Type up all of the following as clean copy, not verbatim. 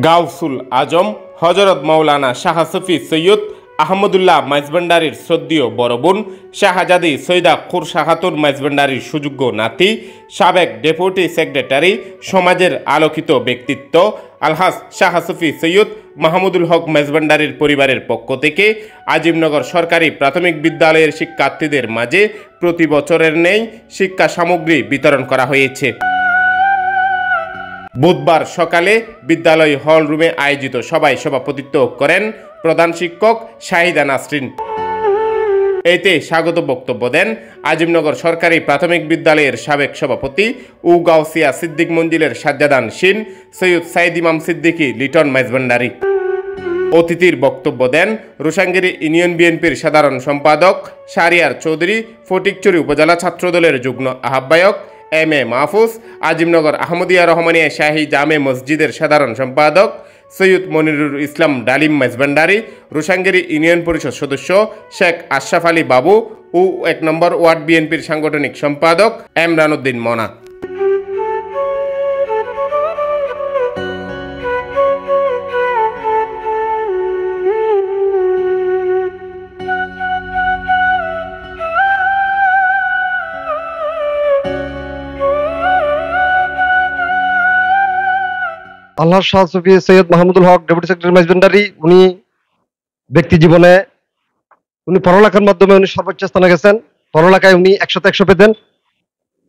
গাউসুল আজম হজরত মাওলানা শাহ সফি সৈয়দ আহমদুল্লাহ মাইজভান্ডারীর শ্রদ্ধেয় বড় বোন শাহজাদি সৈয়দা খুরশা খাতুন মাইজভান্ডারীর সুযোগ্য নাতি, সাবেক ডেপুটি সেক্রেটারি, সমাজের আলোকিত ব্যক্তিত্ব আলহাজ শাহ সফি সৈয়দ মাহমুদুল হক মাইজভান্ডারীর পরিবারের পক্ষ থেকে আজিমনগর সরকারি প্রাথমিক বিদ্যালয়ের শিক্ষার্থীদের মাঝে প্রতি বছরের ন্যায় শিক্ষা সামগ্রী বিতরণ করা হয়েছে। বুধবার সকালে বিদ্যালয় হল রুমে আয়োজিত সভায় সভাপতিত্ব করেন প্রধান শিক্ষক শাহিদা নাসরিন। এতে স্বাগত বক্তব্য দেন আজিমনগর সরকারি প্রাথমিক বিদ্যালয়ের সাবেক সভাপতি ও গাউসিয়া সিদ্দিক মঞ্জিলের সাজ্জাদান শিন, সৈয়দ সাইদ ইমাম সিদ্দিকী লিটন মাইজভান্ডারী। অতিথির বক্তব্য দেন রোসাঙ্গিরি ইউনিয়ন বিএনপির সাধারণ সম্পাদক শাহরিয়ার চৌধুরী, ফটিকছড়ি উপজেলা ছাত্রদলের যুগ্ম আহ্বায়ক এম এ মাহফুজ, আজিমনগর আহমদিয়া রহমানিয়া শাহী জামে মসজিদের সাধারণ সম্পাদক সৈয়দ মনিরুল ইসলাম ডালিম মাইজভান্ডারী, রোসাঙ্গিরি ইউনিয়ন পরিষদ সদস্য শেখ আশরাফ আলী বাবু ও ১ নম্বর ওয়ার্ড বিএনপির সাংগঠনিক সম্পাদক এমরান উদ্দিন মনা। আলহাজ শাহ সফি সৈয়দ মাহমুদুল হক ডেপুটি সেক্রেটারি মাইজভান্ডারী, উনি ব্যক্তি জীবনে উনি পড়ালেখার মাধ্যমে উনি সর্বোচ্চ স্থানে গেছেন। পড়ালেখায় উনি 100তে 100 পেতেন।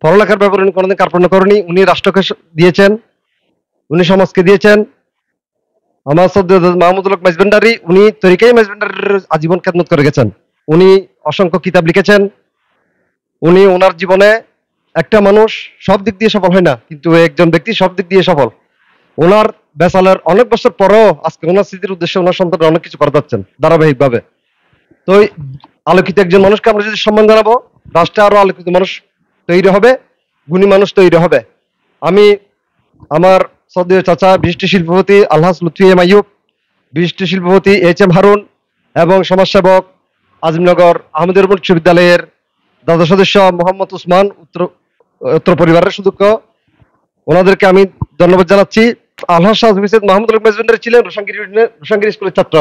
পড়ালেখার ব্যাপারে উনি কোনোদিন কার্পণ্য করেনি। উনি রাষ্ট্রকে দিয়েছেন, উনি সমাজকে দিয়েছেন। আমার সৈয়দ মাহমুদুল হক মাইজভান্ডারী, উনি তরিকাই মাইজভান্ডারীর আজীবন খেদমত করে গেছেন। উনি অসংখ্য কিতাব লিখেছেন। উনি ওনার জীবনে একটা মানুষ সব দিক দিয়ে সফল হয় না, কিন্তু একজন ব্যক্তি সব দিক দিয়ে সফল। ওনার বেসালের অনেক বছর পরেও আজকে ওনার স্মৃতির উদ্দেশ্যে ওনার সন্তানরা অনেক কিছু করে যাচ্ছেন ধারাবাহিকভাবে। তো আলোকিত একজন মানুষকে আমরা যদি সম্মান জানাবো, রাষ্ট্রে আরো আলোকিত মানুষ তৈরি হবে, গুণী মানুষ তৈরি হবে। আমি আমার শ্রদ্ধেয় চাচা বিশিষ্ট শিল্পপতি আলহাজ লুৎফি এম আইয়ুব, বিশিষ্ট শিল্পপতি এইচ এম হারুন এবং সমাজসেবক আজিমনগর আহমদিয়া উচ্চ বিদ্যালয়ের দাদা সদস্য মোহাম্মদ উসমান উত্তর পরিবারের সদস্য, ওনাদেরকে আমি ধন্যবাদ জানাচ্ছি। আলহাজ শাহ সফি সৈয়দ মাহমুদুল হক মাইজভান্ডারী ছিলেন রোসাঙ্গিরি স্কুলের ছাত্র।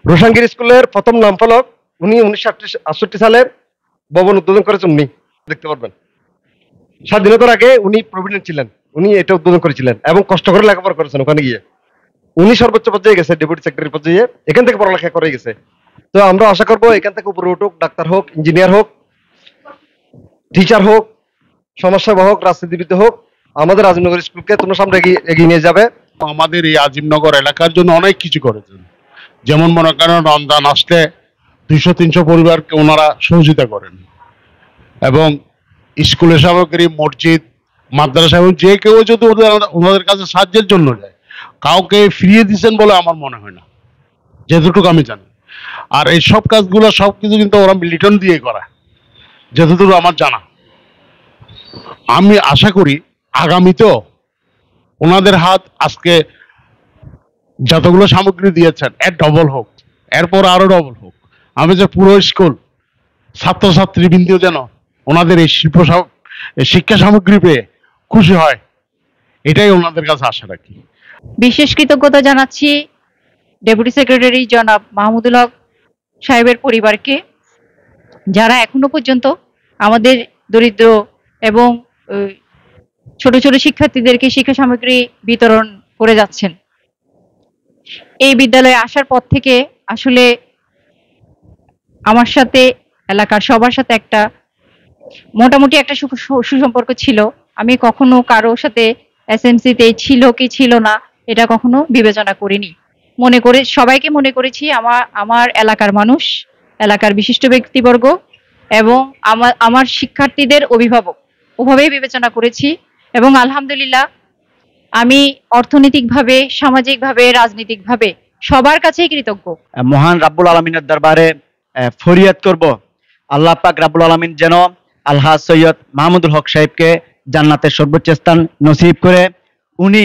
রোসাঙ্গিরি স্কুলের প্রথম নাম ফলক উনি 1968 সালে ভবন উদ্বোধন করেছেন। উনি দেখতে পারবেন স্বাধীনতার আগে উনি প্রভিডেন্ট ছিলেন, উনি এটা উদ্বোধন করেছিলেন এবং কষ্ট করে লেখাপড়া করেছেন। ওখানে গিয়ে উনি সর্বোচ্চ পর্যায়ে গেছে, ডেপুটি সেক্রেটারি পর্যায়ে, এখান থেকে পড়ালেখা করে গেছে। তো আমরা আশা করবো এখান থেকে উপরে উঠুক, ডাক্তার হোক, ইঞ্জিনিয়ার হোক, টিচার হোক, সমাজসেবা হোক, রাজনীতিবিদ হোক, আমাদের আজিমনগর স্কুলকে তোমরা সামনে এগিয়ে নিয়ে যাবে। আমাদের এই আজিমনগর এলাকার জন্য অনেক কিছু করেছেন। যেমন মনে করেন রমজান আসলে 200-300 পরিবারকে ওনারা সহযোগিতা করেন এবং স্কুলের সামগ্রী, মসজিদ, মাদ্রাসা এবং যে কেউ যদি ওনাদের কাছে সাহায্যের জন্য যায়, কাউকে ফিরিয়ে দিচ্ছেন বলে আমার মনে হয় না, যেতটুকু আমি জানি। আর এই সব কাজগুলো সবকিছু কিন্তু ওরা লিটন দিয়ে করা, যতটুকু আমার জানা। আমি আশা করি আগামীতেও ওনাদের হাত আজকে যতগুলো সামগ্রী দিয়েছেন এর ডবল হোক, এরপর আরো ডবল হোক। আমি যে পুরো স্কুল ছাত্রছাত্রী বৃন্দ যেন ওনাদের এই শিক্ষা সামগ্রী পেয়ে খুশি হয়, এটাই ওনাদের কাছে আশা রাখি। বিশেষ কৃতজ্ঞতা জানাচ্ছি ডেপুটি সেক্রেটারি জনাব মাহমুদুল হক সাহেবের পরিবারকে, যারা এখনো পর্যন্ত আমাদের দরিদ্র এবং ছোট ছোট শিক্ষার্থীদেরকে শিক্ষা সামগ্রী বিতরণ করে যাচ্ছেন। এই বিদ্যালয়ে আসার পর থেকে আসলে আমার সাথে এলাকার সবার সাথে একটা মোটামুটি একটা সুসম্পর্ক ছিল। আমি কখনো কারো সাথে এসএমসিতে ছিল কি ছিল না এটা কখনো বিবেচনা করিনি। সবাইকে মনে করেছি আমার এলাকার মানুষ, এলাকার বিশিষ্ট ব্যক্তিবর্গ এবং আমার শিক্ষার্থীদের অভিভাবক, ওভাবেই বিবেচনা করেছি। এবং আলহামদুলিল্লাহ আমি অর্থনৈতিকভাবে, সামাজিকভাবে, রাজনৈতিকভাবে সবার কাছেই কৃতজ্ঞ। মহান রাব্বুল আলামিনের দরবারে ফরিয়াদ করব, আল্লাহ পাক রাব্বুল আলামিন যেন আলহাজ সৈয়দ মাহমুদুল হক সাহেবকে জান্নাতের সর্বোচ্চ স্থান নসিব করে উনি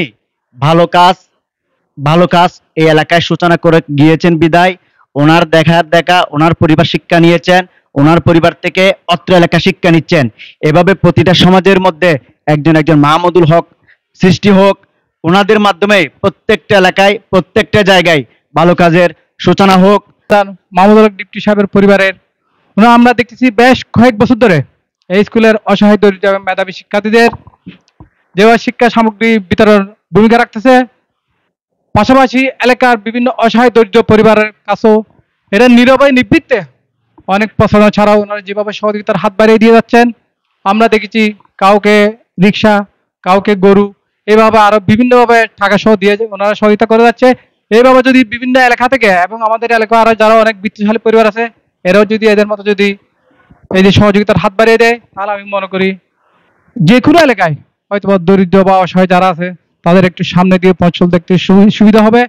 ভালো কাজ এই এলাকায় সূচনা করে গিয়েছেন বিদায় ওনার দেখা ওনার পরিবার শিক্ষা নিয়েছেন, ওনার পরিবার থেকে অত্র এলাকা শিক্ষা নিচ্ছেন। এভাবে প্রতিটা সমাজের মধ্যে একজন মাহমুদুল হক সৃষ্টি হোক, ওনাদের মাধ্যমে প্রত্যেকটা এলাকায় প্রত্যেকটা জায়গায় ভালো কাজের সূচনা হোক। মাহমুদুল হক ডিপটি সাহেবের পরিবারের আমরা দেখতেছি বেশ কয়েক বছর ধরে এই স্কুলের অসহায় দরিদ্র এবং মেধাবী শিক্ষার্থীদের যেভাবে শিক্ষা সামগ্রী বিতরণ ভূমিকা রাখতেছে, পাশাপাশি এলাকার বিভিন্ন অসহায় দরিদ্র পরিবারের কাছেও এরা নীরবে নিবৃত্তে অনেক প্রচারণা ছাড়াও ওনারা যেভাবে সহযোগিতার হাত বাড়িয়ে দিয়ে যাচ্ছেন, আমরা দেখেছি কাউকে রিক্সা, কাউকে গরু, এইভাবে আরো বিভিন্নভাবে টাকা সহ দিয়ে ওনারা সহযোগিতা করে যাচ্ছে। এইভাবে যদি বিভিন্ন এলাকা থেকে এবং আমাদের এলাকা আরো যারা অনেক বৃত্তিশালী পরিবার আছে এরাও যদি এদের মতো যদি এই যে সহযোগিতার হাত বাড়িয়ে দেয়, তাহলে আমি মনে করি যে কোনো এলাকায় হয়তো দরিদ্র বা অসহায় যারা আছে তাদের একটু সামনে দিয়ে পথ চলতে একটু সুবিধা হবে।